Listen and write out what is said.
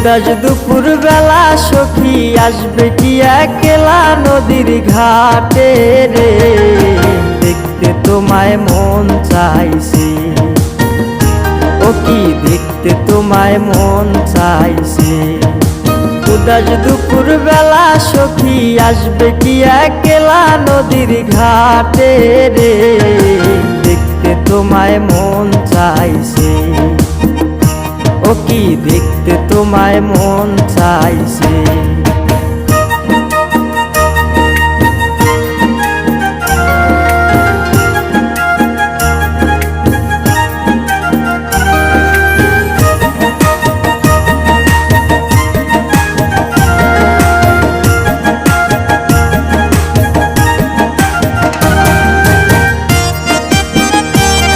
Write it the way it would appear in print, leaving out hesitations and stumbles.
উদাস দুপুর বেলা সখী আসবে কি একলা নদীর ঘাটে রে, দেখতে তোমায় মন চাইছে, ও কি দেখতে তোমায় মন চাইছে। উদাস দুপুর বেলা সখী আসবে কি একলা নদীর ঘাটে রে, দেখতে তোমায় মন চাইছে, ও কি দেখতে তোমায় মন চাইছে।